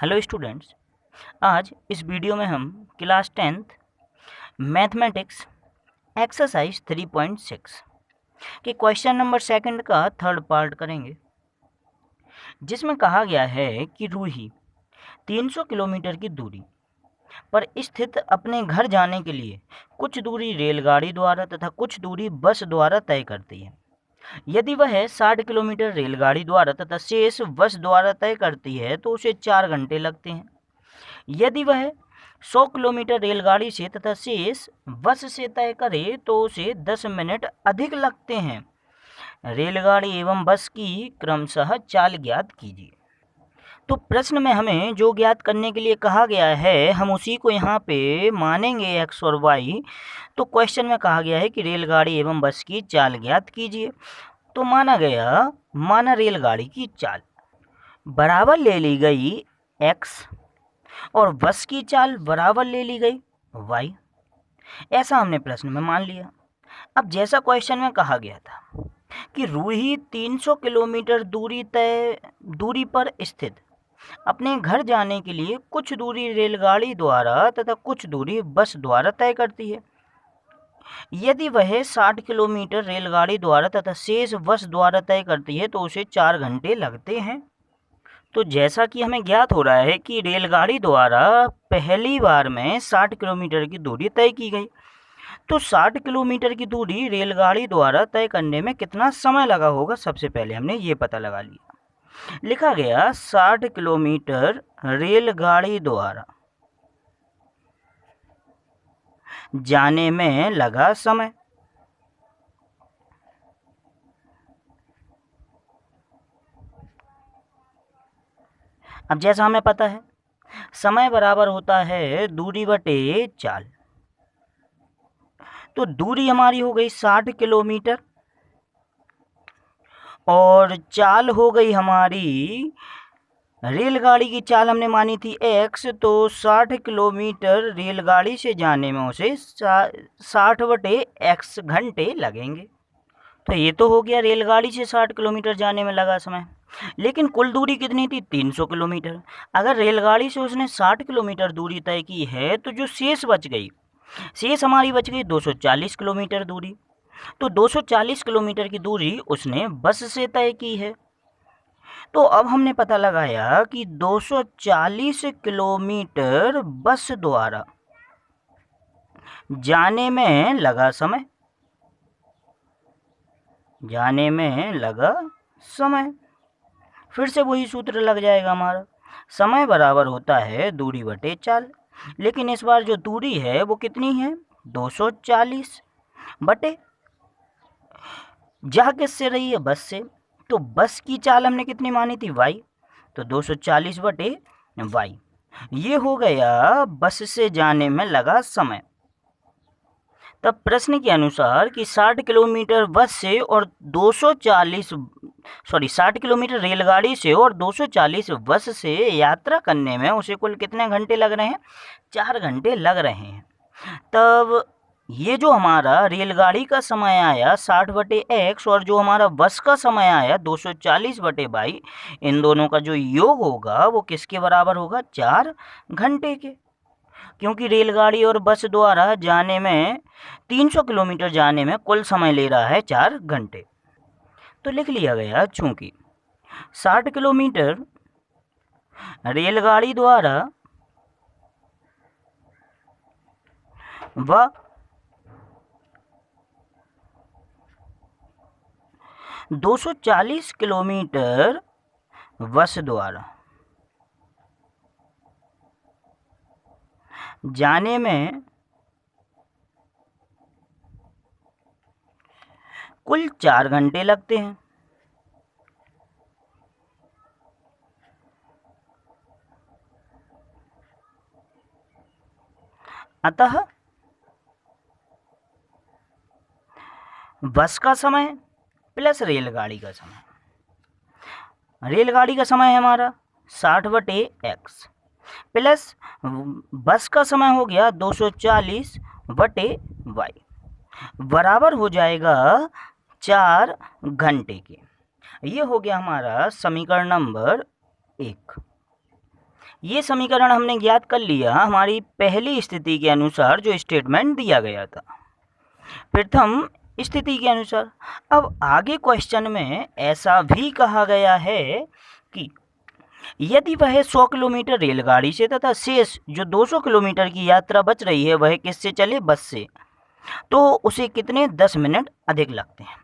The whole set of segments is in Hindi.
हेलो स्टूडेंट्स, आज इस वीडियो में हम क्लास 10th मैथमेटिक्स एक्सरसाइज 3.6 के क्वेश्चन नंबर सेकंड का थर्ड पार्ट करेंगे, जिसमें कहा गया है कि रूही 300 किलोमीटर की दूरी पर स्थित अपने घर जाने के लिए कुछ दूरी रेलगाड़ी द्वारा तथा कुछ दूरी बस द्वारा तय करती है। यदि वह 60 किलोमीटर रेलगाड़ी द्वारा तथा शेष बस द्वारा तय करती है तो उसे 4 घंटे लगते हैं। यदि वह 100 किलोमीटर रेलगाड़ी से तथा शेष बस से तय करे तो उसे 10 मिनट अधिक लगते हैं। रेलगाड़ी एवं बस की क्रमशः चाल ज्ञात कीजिए। तो प्रश्न में हमें जो ज्ञात करने के लिए कहा गया है हम उसी को यहाँ पे मानेंगे x और y। तो क्वेश्चन में कहा गया है कि रेलगाड़ी एवं बस की चाल ज्ञात कीजिए। तो माना रेलगाड़ी की चाल बराबर ले ली गई x और बस की चाल बराबर ले ली गई y। ऐसा हमने प्रश्न में मान लिया। अब जैसा क्वेश्चन में कहा गया था कि रूही 300 किलोमीटर दूरी पर स्थित अपने घर जाने के लिए कुछ दूरी रेलगाड़ी द्वारा तथा कुछ दूरी बस द्वारा तय करती है। यदि वह 60 किलोमीटर रेलगाड़ी द्वारा तथा शेष बस द्वारा तय करती है तो उसे 4 घंटे लगते हैं। तो जैसा कि हमें ज्ञात हो रहा है कि रेलगाड़ी द्वारा पहली बार में 60 किलोमीटर की दूरी तय की गई, तो 60 किलोमीटर की दूरी रेलगाड़ी द्वारा तय करने में कितना समय लगा होगा, सबसे पहले हमने ये पता लगा लिया। लिखा गया 60 किलोमीटर रेलगाड़ी द्वारा जाने में लगा समय। अब जैसा हमें पता है समय बराबर होता है दूरी बटे चाल। तो दूरी हमारी हो गई 60 किलोमीटर और चाल हो गई हमारी, रेलगाड़ी की चाल हमने मानी थी x, तो 60 किलोमीटर रेलगाड़ी से जाने में उसे 60 बटे x घंटे लगेंगे। तो ये तो हो गया रेलगाड़ी से 60 किलोमीटर जाने में लगा समय। लेकिन कुल दूरी कितनी थी? 300 किलोमीटर। अगर रेलगाड़ी से उसने 60 किलोमीटर दूरी तय की है तो जो शेष हमारी बच गई 240 किलोमीटर दूरी। तो 240 किलोमीटर की दूरी उसने बस से तय की है। तो अब हमने पता लगाया कि 240 किलोमीटर बस द्वारा जाने में लगा समय। फिर से वही सूत्र लग जाएगा हमारा, समय बराबर होता है दूरी बटे चाल। लेकिन इस बार जो दूरी है वो कितनी है? 240 बटे, जा किससे रही है? बस से। तो बस की चाल हमने कितनी मानी थी? y। तो 240 बटे y। ये हो गया बस से जाने में लगा समय। तब प्रश्न के अनुसार कि 60 किलोमीटर बस से और 60 किलोमीटर रेलगाड़ी से और 240 बस से यात्रा करने में उसे कुल कितने घंटे लग रहे हैं? 4 घंटे लग रहे हैं। तब ये जो हमारा रेलगाड़ी का समय आया 60 बटे x और जो हमारा बस का समय आया 240 बटे y, इन दोनों का जो योग होगा वो किसके बराबर होगा? 4 घंटे के। क्योंकि रेलगाड़ी और बस द्वारा जाने में 300 किलोमीटर जाने में कुल समय ले रहा है 4 घंटे। तो लिख लिया गया, चूंकि 60 किलोमीटर रेलगाड़ी द्वारा व 240 किलोमीटर बस द्वारा जाने में कुल 4 घंटे लगते हैं। अतः बस का समय प्लस रेलगाड़ी का समय, रेलगाड़ी का समय है हमारा 60 बटे x प्लस बस का समय हो गया 240 बटे y, बराबर हो जाएगा 4 घंटे के। ये हो गया हमारा समीकरण नंबर 1। ये समीकरण हमने ज्ञात कर लिया हमारी पहली स्थिति के अनुसार जो स्टेटमेंट दिया गया था, प्रथम स्थिति के अनुसार। अब आगे क्वेश्चन में ऐसा भी कहा गया है कि यदि वह 100 किलोमीटर रेलगाड़ी से तथा शेष जो 200 किलोमीटर की यात्रा बच रही है वह किससे चले, बस से, तो उसे कितने 10 मिनट अधिक लगते हैं।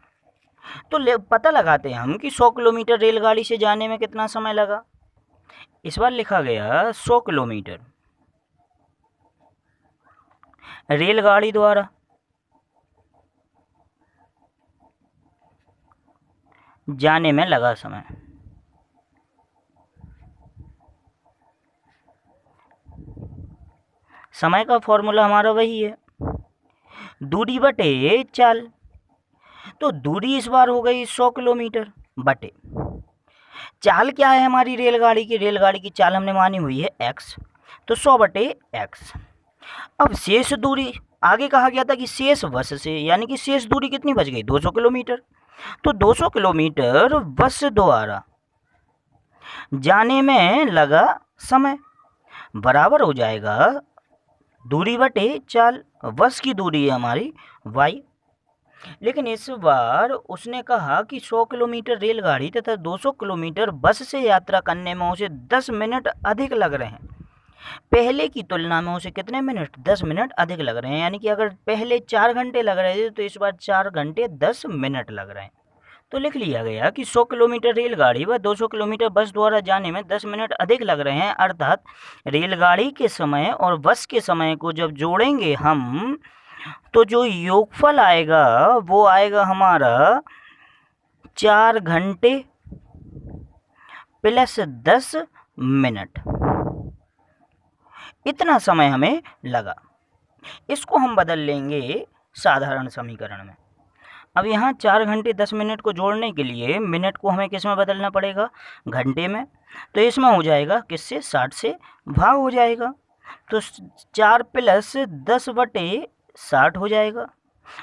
तो पता लगाते हैं हम कि 100 किलोमीटर रेलगाड़ी से जाने में कितना समय लगा। इस बार लिखा गया 100 किलोमीटर रेलगाड़ी द्वारा जाने में लगा समय। समय का फॉर्मूला हमारा वही है, दूरी बटे चाल। तो दूरी इस बार हो गई 100 किलोमीटर बटे चाल क्या है हमारी रेलगाड़ी की चाल हमने मानी हुई है x, तो 100 बटे x। अब शेष दूरी आगे कहा गया था कि शेष बस से, यानी कि शेष दूरी कितनी बच गई 200 किलोमीटर। तो 200 किलोमीटर बस द्वारा जाने में लगा समय बराबर हो जाएगा दूरी बटे चाल। बस की दूरी है हमारी y, लेकिन इस बार उसने कहा कि 100 किलोमीटर रेलगाड़ी तथा 200 किलोमीटर बस से यात्रा करने में उसे 10 मिनट अधिक लग रहे हैं। पहले की तुलना में उसे कितने मिनट, 10 मिनट अधिक लग रहे हैं। यानी कि अगर पहले 4 घंटे लग रहे थे तो इस बार 4 घंटे 10 मिनट लग रहे हैं। तो लिख लिया गया कि 100 किलोमीटर रेलगाड़ी व 200 किलोमीटर बस द्वारा जाने में 10 मिनट अधिक लग रहे हैं। अर्थात रेलगाड़ी के समय और बस के समय को जब जोड़ेंगे हम तो जो योगफल आएगा वो आएगा हमारा 4 घंटे प्लस 10 मिनट। इतना समय हमें लगा। इसको हम बदल लेंगे साधारण समीकरण में। अब यहाँ 4 घंटे 10 मिनट को जोड़ने के लिए मिनट को हमें किस में बदलना पड़ेगा, घंटे में। तो इसमें हो जाएगा किससे, 60 से भाग हो जाएगा। तो 4 प्लस 10 बटे 60 हो जाएगा।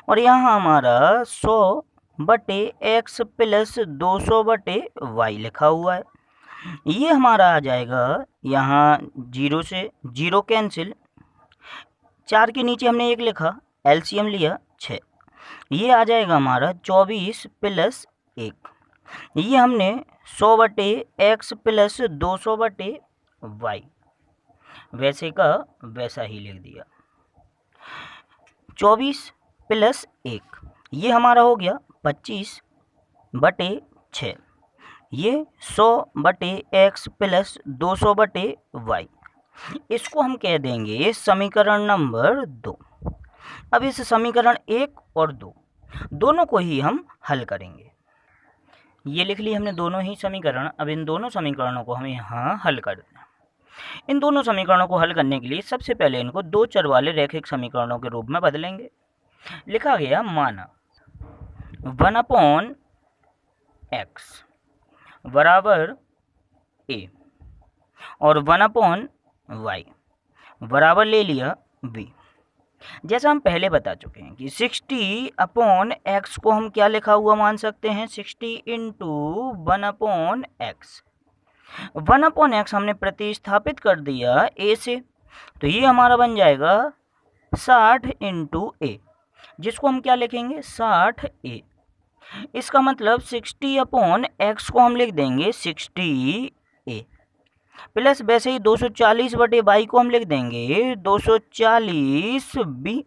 और यहाँ हमारा 100 बटे x प्लस 200 बटे y लिखा हुआ है। ये हमारा आ जाएगा, यहाँ 0 से 0 कैंसिल, 4 के नीचे हमने 1 लिखा, एलसीएम लिया 6। ये आ जाएगा हमारा 24 प्लस 1। ये हमने 100 बटे x प्लस 200 बटे y वैसे का वैसा ही लिख दिया। 24 प्लस 1 ये हमारा हो गया 25 बटे 6। ये 100 बटे x प्लस 200 बटे y। इसको हम कह देंगे समीकरण नंबर 2। अब इस समीकरण 1 और 2 दोनों को ही हम हल करेंगे। ये लिख लिए हमने दोनों ही समीकरण। अब इन दोनों समीकरणों को हमें यहाँ हल कर देना। इन दोनों समीकरणों को हल करने के लिए सबसे पहले इनको 2 चर वाले रैखिक समीकरणों के रूप में बदलेंगे। लिखा गया माना 1/x बराबर a और 1/y बराबर ले लिया b। जैसा हम पहले बता चुके हैं कि 60/x को हम क्या लिखा हुआ मान सकते हैं, 60 इंटू 1/x। 1/x हमने प्रतिस्थापित कर दिया a से, तो ये हमारा बन जाएगा 60 इंटू a, जिसको हम क्या लिखेंगे 60a। इसका मतलब 60/x को हम लिख देंगे 60a प्लस वैसे ही 240 बटे y को हम लिख देंगे 240b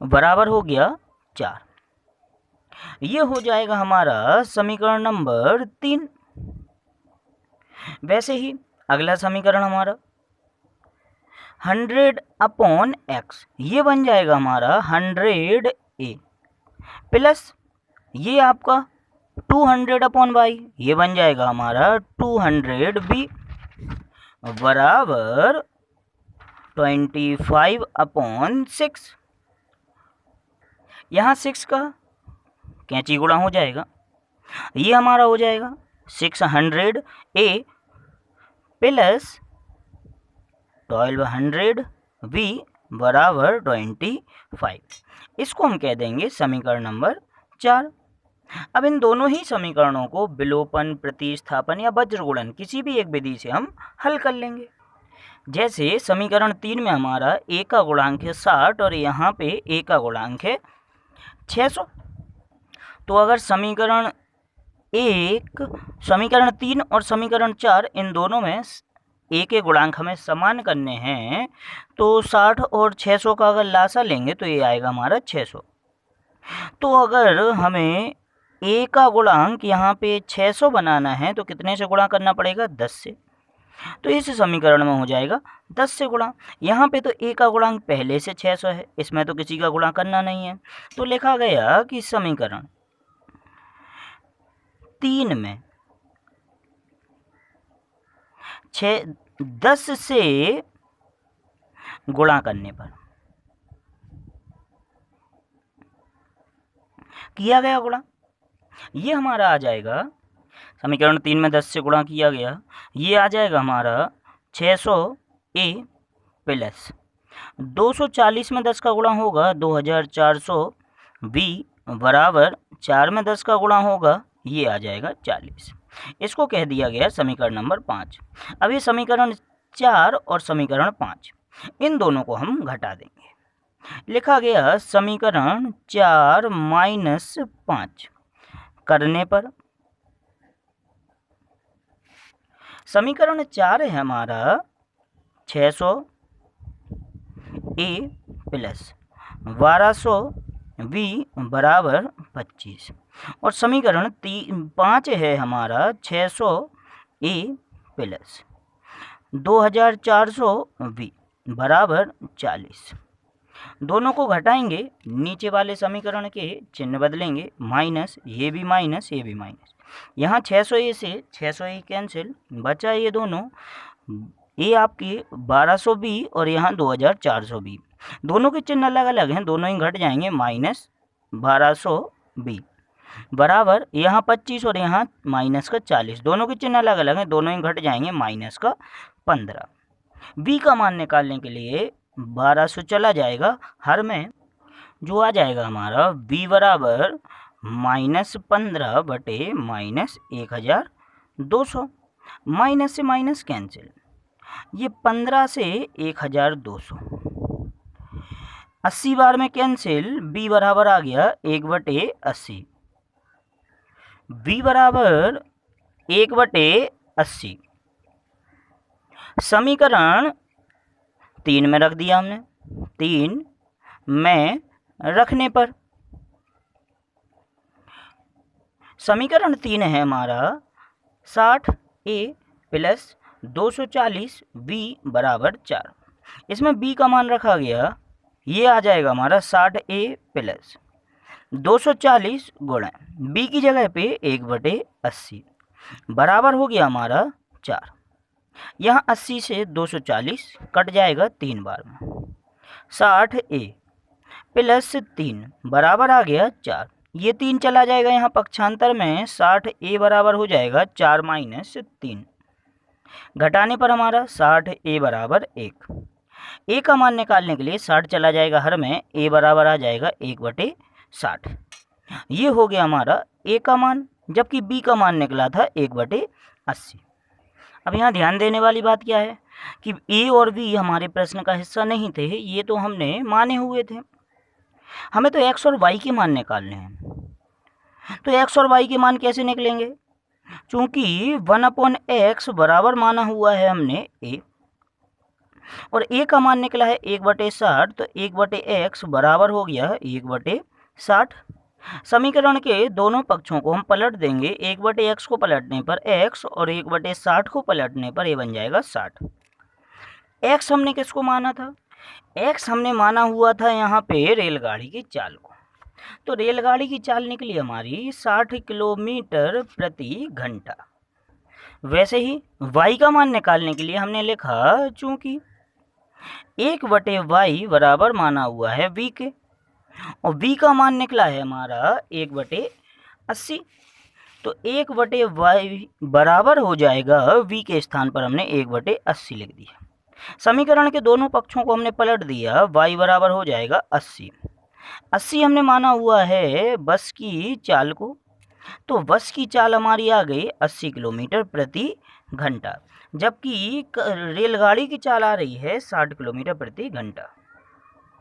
बराबर हो गया 4। ये हो जाएगा हमारा समीकरण नंबर 3। वैसे ही अगला समीकरण हमारा 100/x ये बन जाएगा हमारा 100a प्लस ये आपका 200/y ये बन जाएगा हमारा 200b बराबर 25/6। यहाँ 6 का कैंची गुणा हो जाएगा, ये हमारा हो जाएगा 600a प्लस 1200b बराबर 25। इसको हम कह देंगे समीकरण नंबर 4। अब इन दोनों ही समीकरणों को विलोपन, प्रतिस्थापन या वज्र गुणन किसी भी एक विधि से हम हल कर लेंगे। जैसे समीकरण 3 में हमारा a का गुणांक है 60 और यहाँ पे a का गुणांक है 600। तो अगर समीकरण 3 और समीकरण 4 इन दोनों में a के गुणांक हमें समान करने हैं, तो 60 और 600 का अगर लासा लेंगे तो ये आएगा हमारा 600। तो अगर हमें a का गुणांक यहाँ पे 600 बनाना है तो कितने से गुणा करना पड़ेगा? 10 से। तो इस समीकरण में हो जाएगा 10 से गुणा। यहाँ पे तो a का गुणांक पहले से 600 है, इसमें तो किसी का गुणा करना नहीं है। तो लिखा गया कि समीकरण 3 में 10 से गुणा करने पर किया गया गुणा, ये हमारा आ जाएगा समीकरण 3 में 10 से गुणा किया गया, ये आ जाएगा हमारा 600a प्लस 240 में 10 का गुणा होगा 2400b बराबर 4 में 10 का गुणा होगा, ये आ जाएगा 40। इसको कह दिया गया समीकरण नंबर 5। अब ये समीकरण 4 और समीकरण 5 इन दोनों को हम घटा देंगे। लिखा गया समीकरण 4 माइनस 5 करने पर समीकरण 4 है हमारा 600a प्लस 1200b बराबर 25 और समीकरण 5 है हमारा 600a प्लस 2400b बराबर 40। दोनों को घटाएंगे, नीचे वाले समीकरण के चिन्ह बदलेंगे, माइनस, ये भी माइनस, ये भी माइनस। यहाँ 600a से 600a कैंसिल, बचा ये दोनों, ये आपकी 1200b और यहाँ 2400b। दोनों के चिन्ह अलग अलग हैं, दोनों ही घट जाएंगे, माइनस 1200b बराबर यहाँ 25 और यहाँ माइनस का 40। दोनों के चिन्ह अलग अलग हैं, दोनों ही घट जाएंगे, माइनस का 15। b का मान निकालने के लिए 1200 चला जाएगा, हर में जो आ जाएगा हमारा b बराबर -15 बटे -1200। माइनस से माइनस कैंसिल, ये 15 से 1200, 80 बार में कैंसिल, b बराबर आ गया 1/80। b बराबर 1/80 समीकरण 3 में रख दिया हमने। 3 में रखने पर समीकरण 3 है हमारा 60a प्लस 240b बराबर 4। इसमें b का मान रखा गया, ये आ जाएगा हमारा 60a प्लस 240 गुणा b की जगह पे 1/80 बराबर हो गया हमारा 4। यहाँ 80 से 240 कट जाएगा 3 बार में, 60a प्लस 3 बराबर आ गया 4। ये 3 चला जाएगा यहाँ पक्षांतर में, 60a बराबर हो जाएगा 4 माइनस 3। घटाने पर हमारा 60a बराबर 1। a का मान निकालने के लिए 60 चला जाएगा हर में, a बराबर आ जाएगा 1/60। ये हो गया हमारा a का मान, जबकि b का मान निकला था 1/80। अब यहाँ ध्यान देने वाली बात क्या है कि a और b हमारे प्रश्न का हिस्सा नहीं थे, ये तो हमने माने हुए थे। हमें तो x और y के मान निकालने हैं। तो x और y के मान कैसे निकलेंगे? चूंकि 1/x बराबर माना हुआ है हमने a और a का मान निकला है 1/60, तो 1/x बराबर हो गया 1/60। समीकरण के दोनों पक्षों को हम पलट देंगे, 1/x को पलटने पर x और 1/60 को पलटने पर ये बन जाएगा 60। x हमने किसको माना था? x हमने माना हुआ था यहाँ पे रेलगाड़ी की चाल को। तो रेलगाड़ी की चाल निकली हमारी 60 किलोमीटर प्रति घंटा। वैसे ही y का मान निकालने के लिए हमने लिखा, चूंकि 1/y बराबर माना हुआ है v के और v का मान निकला है हमारा 1/80, तो 1/y बराबर हो जाएगा, v के स्थान पर हमने 1/80 लिख दिया। समीकरण के दोनों पक्षों को हमने पलट दिया, y बराबर हो जाएगा 80। 80 हमने माना हुआ है बस की चाल को, तो बस की चाल हमारी आ गई 80 किलोमीटर प्रति घंटा। जबकि रेलगाड़ी की चाल आ रही है 60 किलोमीटर प्रति घंटा।